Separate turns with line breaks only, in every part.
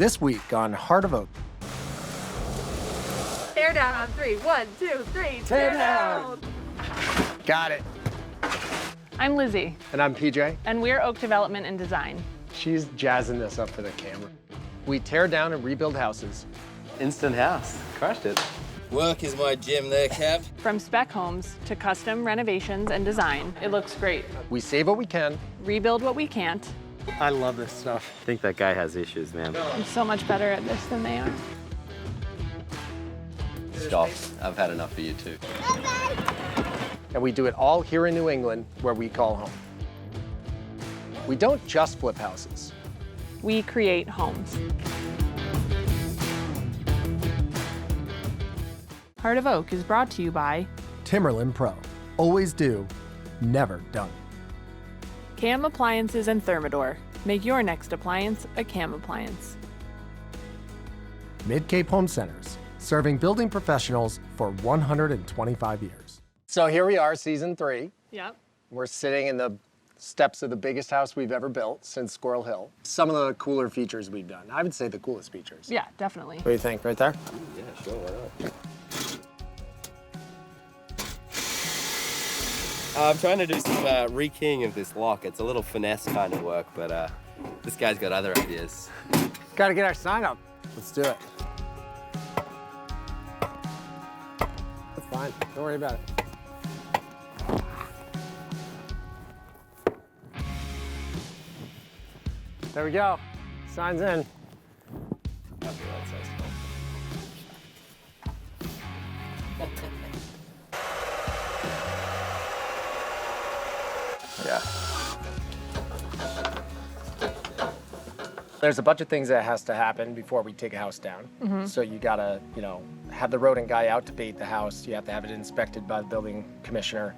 This week on Heart of Oak.
Tear down on 3. 1, 2, 3. Tear down.
Got it.
I'm Lizzy.
And I'm PJ.
And we're Oak Development and Design.
She's jazzing this up for the camera. We tear down and rebuild houses.
Instant house. Crushed it.
Work is my gym there, Kev.
From spec homes to custom renovations and design, it looks great.
We save what we can.
Rebuild what we can't.
I love this stuff.
I think that guy has issues, man.
I'm so much better at this than they are.
Stop. I've had enough of you too.
And we do it all here in New England, where we call home. We don't just flip houses.
We create homes. Heart of Oak is brought to you by
Timberland Pro. Always do, never done.
Cam Appliances and Thermador. Make your next appliance a Cam appliance.
Mid-Cape Home Centers, serving building professionals for 125 years. So here we are, season 3.
Yep.
We're sitting in the steps of the biggest house we've ever built since Squirrel Hill. Some of the cooler features we've done. I would say the coolest features.
Yeah, definitely.
What do you think, right there?
Yeah, sure, why not? I'm trying to do some rekeying of this lock. It's a little finesse kind of work, but this guy's got other ideas.
Gotta get our sign up. Let's do it. That's fine, don't worry about it. There we go, sign's in.
Yeah.
There's a bunch of things that has to happen before we take a house down. So you gotta, have the rodent guy out to bait the house. You have to have it inspected by the building commissioner.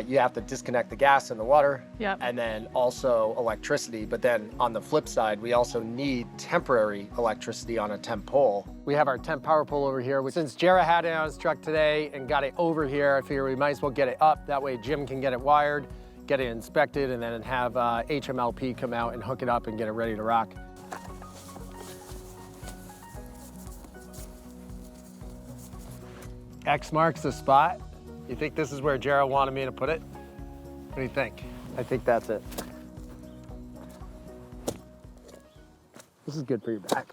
You have to disconnect the gas and the water.
Yep.
And then also electricity. But then on the flip side, we also need temporary electricity on a temp pole. We have our temp power pole over here. Since Jarrah had it on his truck today and got it over here, I figure we might as well get it up. That way Jim can get it wired, get it inspected, and then have HMLP come out and hook it up and get it ready to rock. X marks the spot. You think this is where Jarrah wanted me to put it? What do you think? I think that's it. This is good for your back.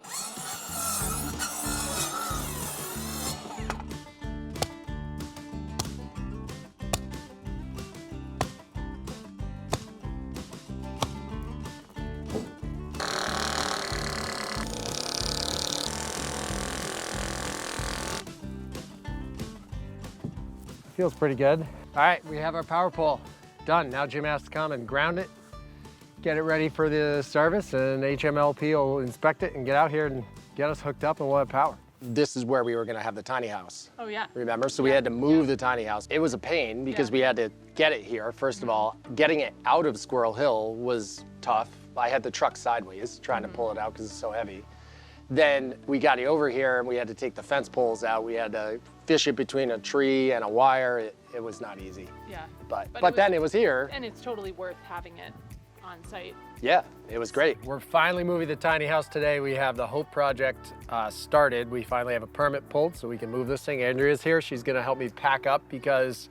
Feels pretty good. All right, we have our power pole done. Now Jim has to come and ground it, get it ready for the service, and HMLP will inspect it and get out here and get us hooked up and we'll have power. This is where we were gonna have the tiny house.
Oh, yeah.
Remember? So we had to move the tiny house. It was a pain because we had to get it here. First of all, getting it out of Squirrel Hill was tough. I had the truck sideways trying to pull it out because it's so heavy. Then we got it over here and we had to take the fence poles out. We had to fish it between a tree and a wire. It was not easy.
Yeah.
But then it was here.
And it's totally worth having it on site.
Yeah, it was great. We're finally moving the tiny house today. We have the Hope Project started. We finally have a permit pulled so we can move this thing. Andrea's here. She's gonna help me pack up because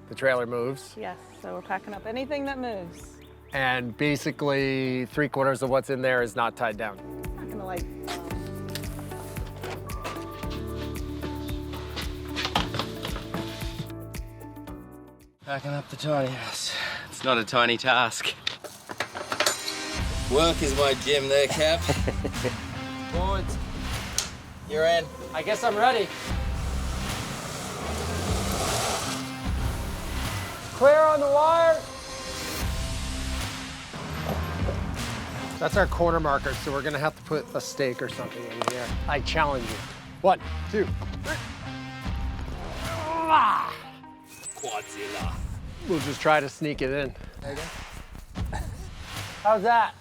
the trailer moves.
Yes, so we're packing up anything that moves.
And basically 3/4 of what's in there is not tied down.
Not gonna like,
Packing up the tiny house. It's not a tiny task.
Work is my gym there, Kev. Forwards. You're in.
I guess I'm ready. Clear on the wire. That's our corner marker, so we're gonna have to put a stake or something in here. I challenge you. 1, 2, 3. Ah!
Quadzilla.
We'll just try to sneak it in. There you go. How's that?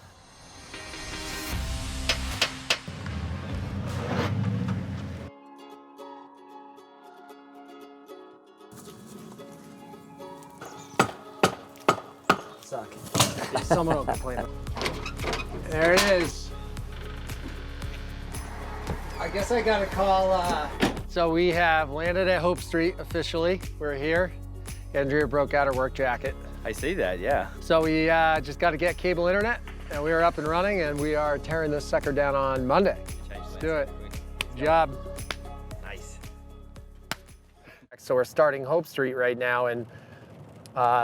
Suck. Someone will complain. There it is. I guess I gotta call, so we have landed at Hope Street officially. We're here. Andrea broke out her work jacket.
I see that, yeah.
So we just gotta get cable internet and we are up and running and we are tearing this sucker down on Monday. Let's do it. Good job.
Nice.
So we're starting Hope Street right now and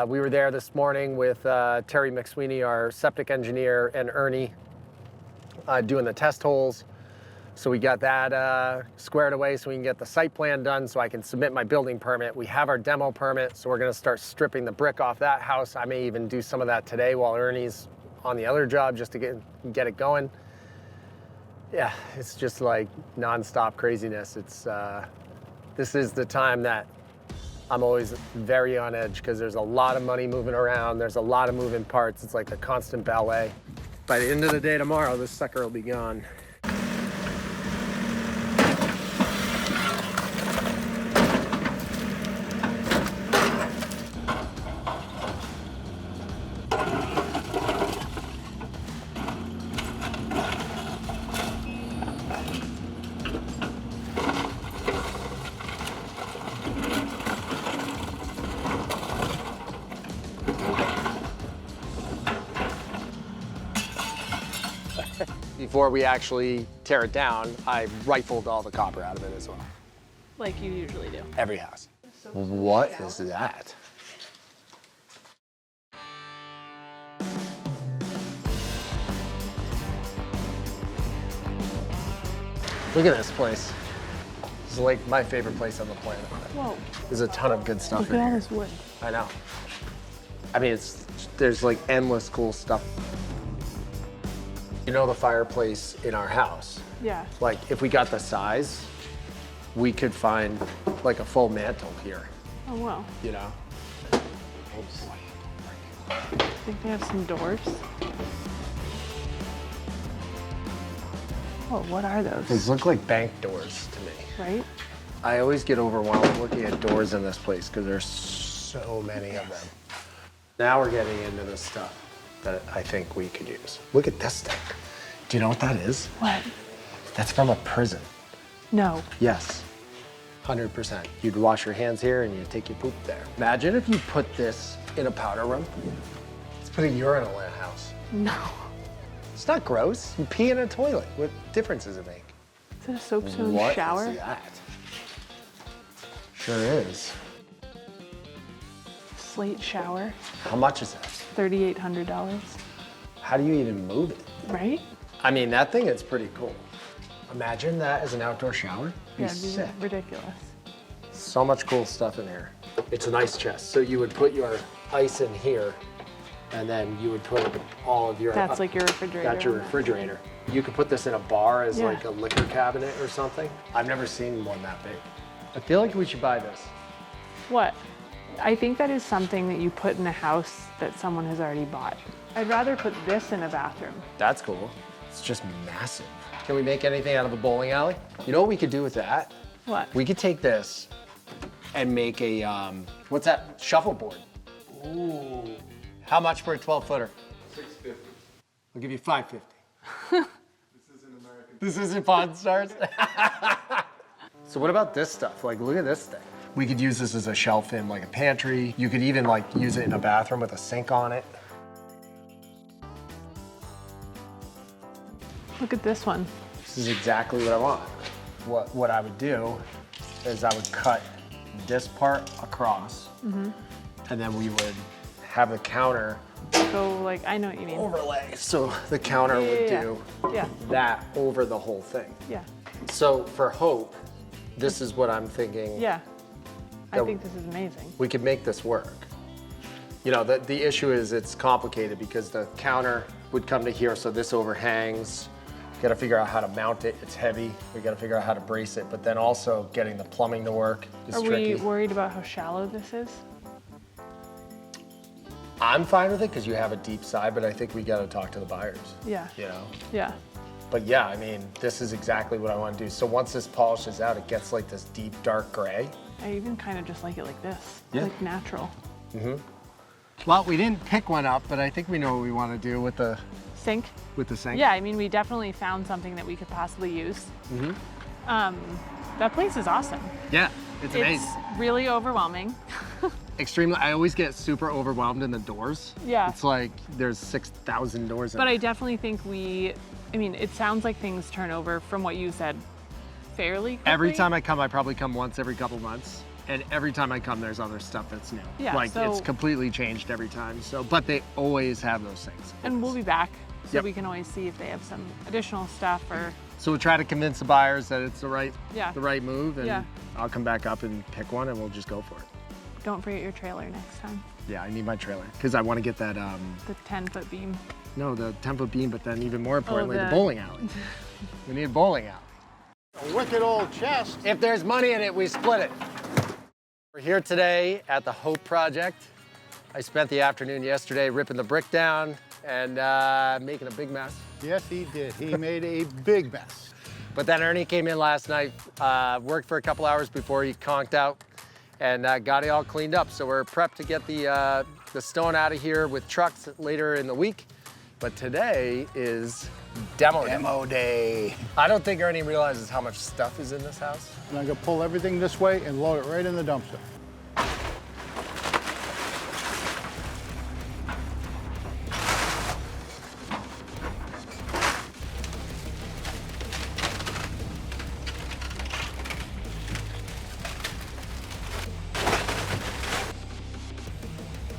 we were there this morning with Terry McSweeney, our septic engineer, and Ernie doing the test holes. So we got that squared away so we can get the site plan done so I can submit my building permit. We have our demo permit, so we're gonna start stripping the brick off that house. I may even do some of that today while Ernie's on the other job just to get it going. Yeah, it's just like nonstop craziness. It's this is the time that I'm always very on edge because there's a lot of money moving around. There's a lot of moving parts. It's like a constant ballet. By the end of the day tomorrow, this sucker will be gone. Before we actually tear it down, I rifled all the copper out of it as well.
Like you usually do.
Every house. What is that? Look at this place. This is like my favorite place on the planet.
Whoa.
There's a ton of good stuff
Look
in
at all
here.
this wood.
I know. I mean, there's like endless cool stuff. You know the fireplace in our house?
Yeah.
Like if we got the size, we could find like a full mantle here,
Oh, wow.
you know?
I think they have some doors. Oh, what are those?
These look like bank doors to me.
Right?
I always get overwhelmed looking at doors in this place because there's so many of them. Now we're getting into the stuff that I think we could use. Look at this thing. Do you know what that is?
What?
That's from a prison.
No.
Yes, 100%. You'd wash your hands here and you'd take your poop there. Imagine if you put this in a powder room. It's putting a urinal in a house.
No.
It's not gross. You pee in a toilet. What difference does it make?
Is it a soapstone
What
shower?
is that? Sure is.
Slate shower.
How much is that?
$3,800.
How do you even move it?
Right?
I mean, that thing is pretty cool. Imagine that as an outdoor shower. It'd be
Yeah, it'd be
sick.
ridiculous.
So much cool stuff in here. It's an ice chest. So you would put your ice in here, and then you would put all of your...
That's like your refrigerator.
That's your refrigerator. You could put this in a bar as
Yeah.
like a liquor cabinet or something. I've never seen one that big. I feel like we should buy this.
What? I think that is something that you put in a house that someone has already bought. I'd rather put this in a bathroom.
That's cool. It's just massive. Can we make anything out of a bowling alley? You know what we could do with that?
What?
We could take this and make a, what's that? Shuffleboard. Ooh. How much for a 12-footer?
$650.
I'll give you $550.
This isn't American.
This isn't Pawn Stars? So what about this stuff? Like, look at this thing. We could use this as a shelf in like a pantry. You could even like use it in a bathroom with a sink on it.
Look at this one.
This is exactly what I want. What I would do is I would cut this part across, and then we would have the counter
Go like, I know what you mean.
overlay. So the counter would do
Yeah.
that over the whole thing.
Yeah.
So for Hope, this is what I'm thinking.
Yeah. I
That-
think this is amazing.
We could make this work. You know, the issue is it's complicated because the counter would come to here, so this overhangs. Got to figure out how to mount it. It's heavy. We got to figure out how to brace it, but then also getting the plumbing to work is
Are
tricky.
we worried about how shallow this is?
I'm fine with it because you have a deep side, but I think we got to talk to the buyers.
Yeah.
You know.
Yeah.
But yeah, I mean, this is exactly what I want to do. So once this polishes out, it gets like this deep dark gray.
I even kind of just like it like this.
Yeah.
Like natural.
Well, we didn't pick one up, but I think we know what we want to do with the
Sink?
sink.
Yeah, I mean, we definitely found something that we could possibly use. That place is awesome.
Yeah, it's amazing.
It's really overwhelming.
Extremely. I always get super overwhelmed in the doors.
Yeah.
It's like there's 6,000 doors in
But
there.
I definitely think I mean, it sounds like things turn over from what you said fairly quickly.
Every time I come, I probably come once every couple months. And every time I come, there's other stuff that's new.
Yeah,
Like
so-
it's completely changed every time. So, but they always have those things.
And we'll be back, so
Yep.
we can always see if they have some additional stuff or,
So we'll try to convince the buyers that it's the right move, and
Yeah.
I'll come back up and pick one, and we'll just go for it.
don't forget your trailer next time.
Yeah, I need my trailer because I want to get that.
The 10-foot beam.
No, the 10-foot beam, but then even more importantly, the
the-
bowling alley. We need a bowling alley.
A wicked old chest.
If there's money in it, we split it. We're here today at the Hope Project. I spent the afternoon yesterday ripping the brick down and making a big mess.
Yes, he did. He made a big mess.
But then Ernie came in last night, worked for a couple hours before he conked out, and got it all cleaned up. So we're prepped to get the stone out of here with trucks later in the week. But today is demo day.
Demo day.
I don't think Ernie realizes how much stuff is in this house.
And I'm gonna pull everything this way and load it right in the dumpster.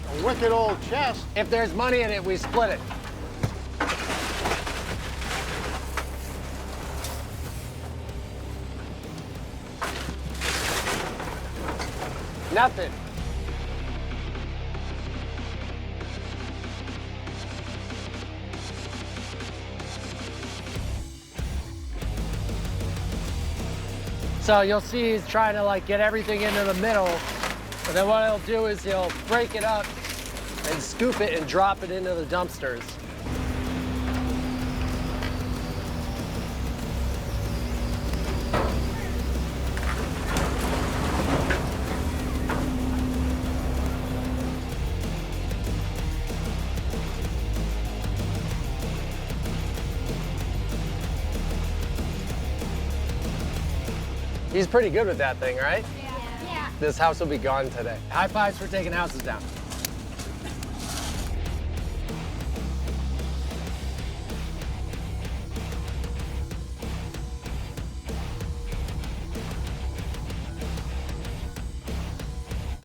A wicked old chest.
If there's money in it, we split it. Nothing. So you'll see he's trying to like get everything into the middle. And then what he'll do is he'll break it up and scoop it and drop it into the dumpsters. He's pretty good with that thing, right?
Yeah.
This house will be gone today. High fives for taking houses down.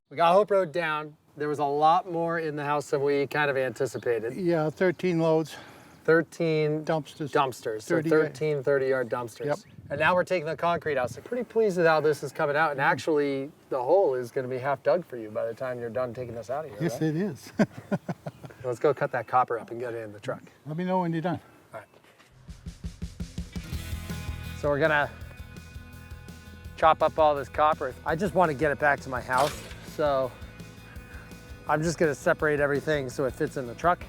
We got Hope Road down. There was a lot more in the house than we kind of anticipated.
Yeah, 13 loads.
13
Dumpsters.
Dumpsters, so
30
13 30-yard dumpsters.
Yep.
And now we're taking the concrete out. So pretty pleased with how this is coming out. And actually, the hole is going to be half dug for you by the time you're done taking this out of here.
Yes,
right?
it is.
Let's go cut that copper up and get it in the truck.
Let me know when you're done.
All right. So we're gonna chop up all this copper. I just want to get it back to my house. So I'm just gonna separate everything so it fits in the truck.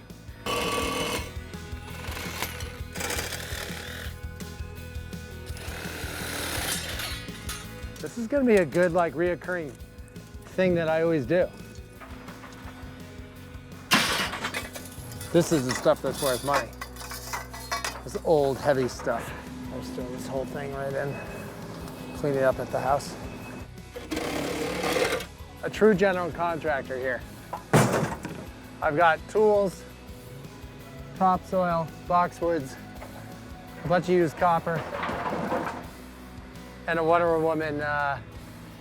This is gonna be a good, like, reoccurring thing that I always do. This is the stuff that's worth money. This old, heavy stuff. I'm just doing this whole thing right in, clean it up at the house. A true general contractor here. I've got tools, topsoil, boxwoods, a bunch of used copper, and a Wonder Woman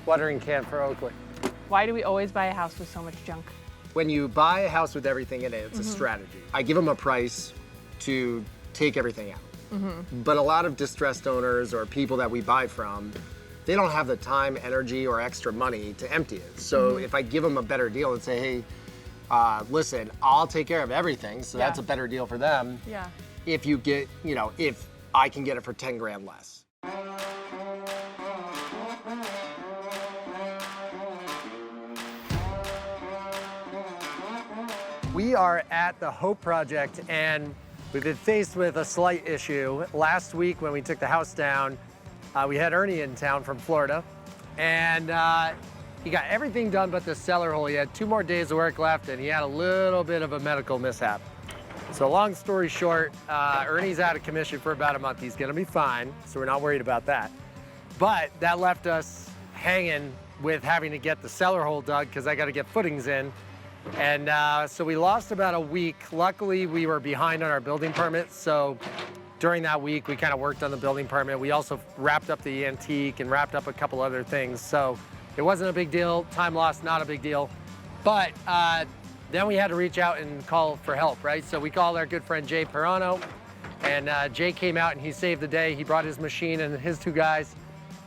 watering can for Oakley.
Why do we always buy a house with so much junk?
When you buy a house with everything in it, it's a strategy. I give them a price to take everything out. But a lot of distressed owners or people that we buy from, they don't have the time, energy, or extra money to empty it. So if I give them a better deal and say, hey, listen, I'll take care of everything, so that's a better deal for them.
Yeah.
If you get, you know, if I can get it for 10 grand less. We are at the Hope Project, and we've been faced with a slight issue. Last week when we took the house down, we had Ernie in town from Florida, and He got everything done but the cellar hole. He had 2 more days of work left, and he had a little bit of a medical mishap. So long story short, Ernie's out of commission for about a month. He's gonna be fine, so we're not worried about that. But that left us hanging with having to get the cellar hole dug because I gotta get footings in. And so we lost about a week. Luckily, we were behind on our building permit, so during that week, we kind of worked on the building permit. We also wrapped up the antique and wrapped up a couple other things. So it wasn't a big deal. Time lost, not a big deal. But then we had to reach out and call for help, right? So we called our good friend Jay Perano, and Jay came out and he saved the day. He brought his machine and his 2 guys,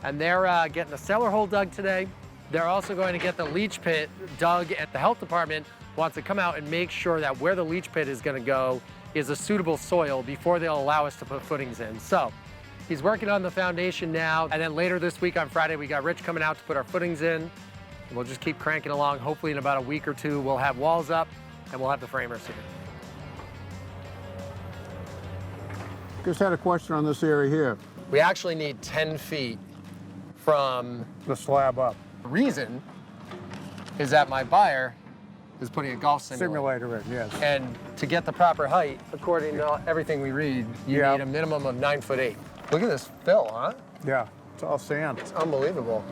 and they're getting the cellar hole dug today. They're also going to get the leach pit dug, and the health department wants to come out and make sure that where the leach pit is going to go is a suitable soil before they'll allow us to put footings in. So he's working on the foundation now, and then later this week on Friday, we got Rich coming out to put our footings in. We'll just keep cranking along. Hopefully in about a week or 2, we'll have walls up and we'll have the framers here.
Just had a question on this area here.
We actually need 10 feet from
The slab up.
the reason is that my buyer is putting a golf simulator.
Simulator in, yes.
And to get the proper height, according to everything we read, you
Yeah.
need a minimum of 9'8". Look at this fill, huh?
Yeah, it's all sand.
It's unbelievable.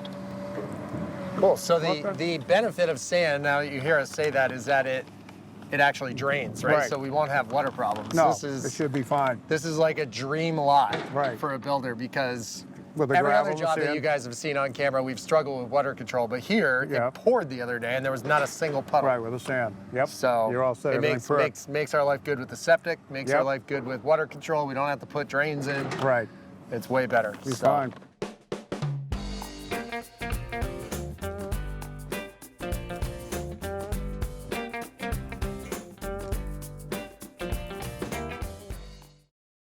Cool. So the benefit of sand, now that you hear us say that, is that it actually drains, right?
Right.
So we won't have water problems.
No,
This is
it should be fine.
This is like a dream lot
Right.
for a builder because
With the
every
gravel
other
and the
job that
sand.
you guys have seen on camera, we've struggled with water control. But here,
Yeah.
it poured the other day and there was not a single puddle.
Right, with the sand. Yep.
So
You're all set.
it
Everything correct.
makes our life good with the septic, makes our
Yep.
life good with water control. We don't have to put drains in.
Right.
It's way better.
Be fine.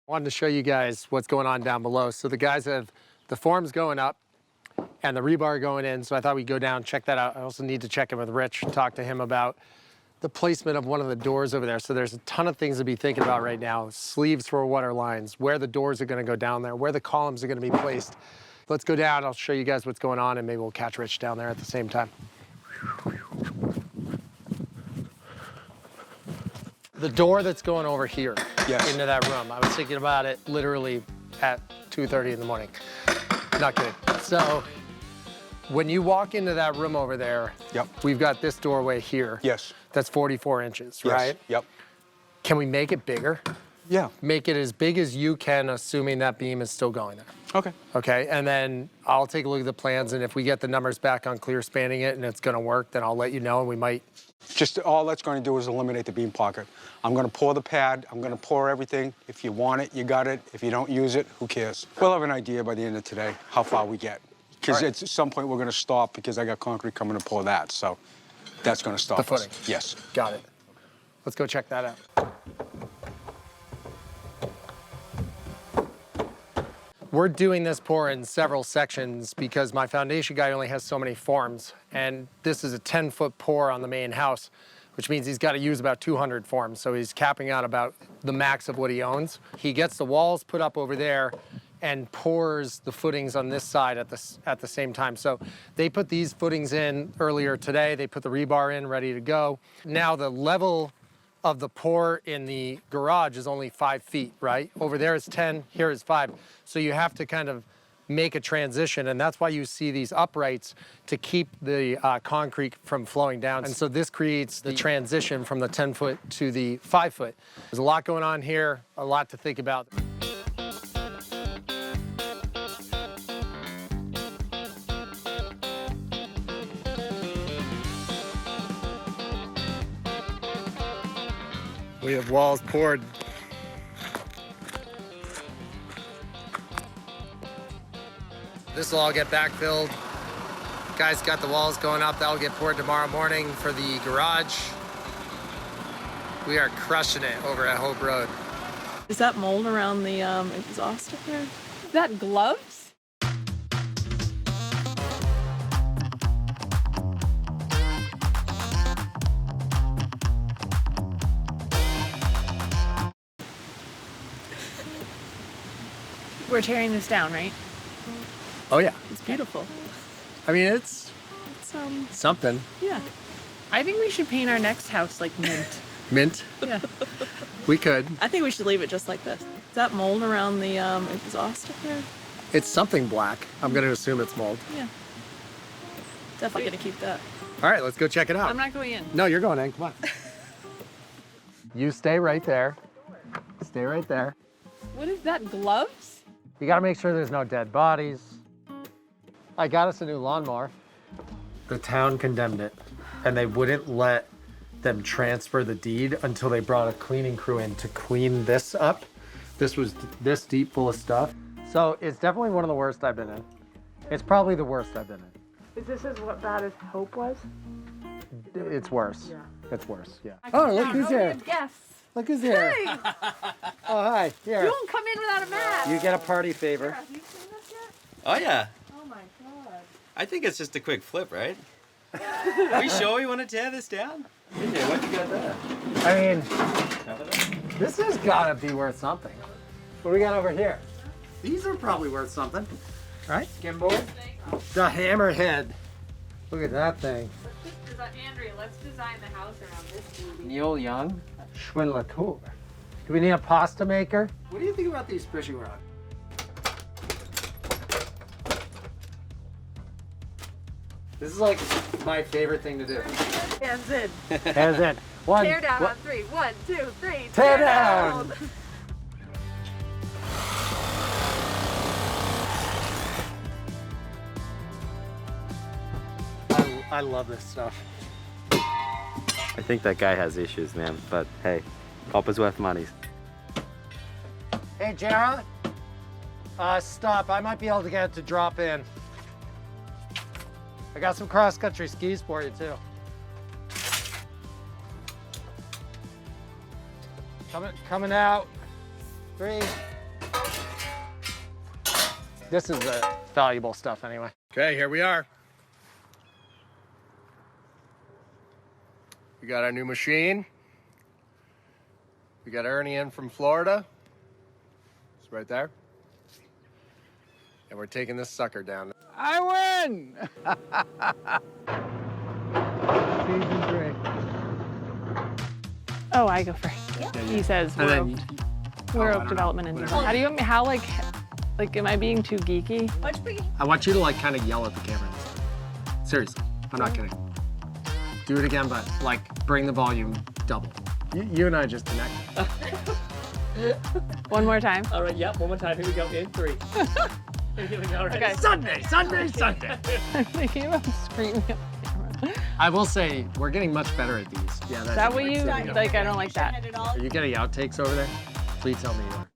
Wanted to show you guys what's going on down below. So the guys have the forms going up and the rebar going in. So I thought we'd go down, check that out. I also need to check in with Rich, talk to him about the placement of one of the doors over there. So there's a ton of things to be thinking about right now. Sleeves for water lines, where the doors are gonna go down there, where the columns are gonna be placed. Let's go down, I'll show you guys what's going on and maybe we'll catch Rich down there at the same time. The door that's going over here into that room, I was thinking about it literally at 2:30 in the morning. Not kidding. So when you walk into that room over there,
Yep.
we've got this doorway here.
Yes.
That's 44 inches,
Yes.
right?
Yep.
Can we make it bigger?
Yeah.
Make it as big as you can, assuming that beam is still going there.
Okay.
Okay, and then I'll take a look at the plans, and if we get the numbers back on clear spanning it and it's gonna work, then I'll let you know, and we might.
Just all that's going to do is eliminate the beam pocket. I'm going to pour the pad. I'm going to pour everything. If you want it, you got it. If you don't use it, who cares? We'll have an idea by the end of today how far we get. Because
Right.
at some point we're going to stop because I got concrete coming to pour that. So that's going to stop
The
us.
footing.
Yes.
Got it. Let's go check that out. We're doing this pour in several sections because my foundation guy only has so many forms, and this is a 10-foot pour on the main house, which means he's got to use about 200 forms, so he's capping out about the max of what he owns. He gets the walls put up over there and pours the footings on this side at the same time. So they put these footings in earlier today. They put the rebar in, ready to go. Now the level of the pour in the garage is only 5 feet, right? Over there is 10, here is 5. So you have to kind of make a transition, and that's why you see these uprights to keep the concrete from flowing down. And so this creates the transition from the 10-foot to the 5-foot. There's a lot going on here, a lot to think about. We have walls poured. This will all get backfilled. Guys got the walls going up. That'll get poured tomorrow morning for the garage. We are crushing it over at Hope Road.
Is that mold around the exhaust up there? Is that gloves?
We're tearing this down, right?
Oh yeah.
It's beautiful.
I mean, it's Something.
Yeah.
I think we should paint our next house like mint.
Mint?
Yeah.
We could.
I think we should leave it just like this. Is that mold around the exhaust up there?
It's something black. I'm going to assume it's mold.
Yeah. Definitely gonna keep that.
All right, let's go check it out.
I'm not going in.
No, you're going in. Come on. You stay right there. Stay right there.
What is that, gloves?
You got to make sure there's no dead bodies. I got us a new lawnmower. The town condemned it, and they wouldn't let them transfer the deed until they brought a cleaning crew in to clean this up. This was this deep full of stuff. So it's definitely one of the worst I've been in. It's probably the worst I've been in.
Is this as bad as Hope was?
It's worse. It's worse, yeah. Oh, look who's here.
Yes.
Look who's here.
Hey,
Oh, hi. Here.
you don't come in without a mask.
You get a party favor.
Have you seen this yet?
Oh yeah.
Oh my god.
I think it's just a quick flip, right? Are we sure we want to tear this down? Yeah, what you got there?
I mean, this has got to be worth something. What do we got over here? These are probably worth something, right? Skimboard? The hammerhead. Look at that thing.
Andrea, let's design the house around this movie.
Neil Young, Schwindler. Do we need a pasta maker? What do you think about these fishing rods? This is like my favorite thing to do.
Hands in.
Hands in. One.
Tear down
one-
on 3. 1, 2, 3.
Tear down. I love this stuff.
I think that guy has issues, man. But hey, copper's worth money.
Hey, Jara. Stop. I might be able to get it to drop in. I got some cross-country skis for you, too. Coming out. 3. This is valuable stuff, anyway. Okay, here we are. We got our new machine. We got Ernie in from Florida. It's right there. And we're taking this sucker down.
I win!
Season 3.
Oh, I go first. He says
And
we're
then
we're
I
oak
don't
development
know.
and how do you like am I being too geeky?
I want you to like kind of yell at the camera. Seriously, I'm not kidding. Do it again, but like bring the volume double. You and I just connected.
One more time.
All right, yep, one more time. Here we go. In 3. Here we go. Right.
Okay.
Sunday.
I'm thinking about screaming at the camera.
I will say we're getting much better at these. Yeah,
Is that what you like? I don't like that.
Are you getting outtakes over there? Please tell me you are.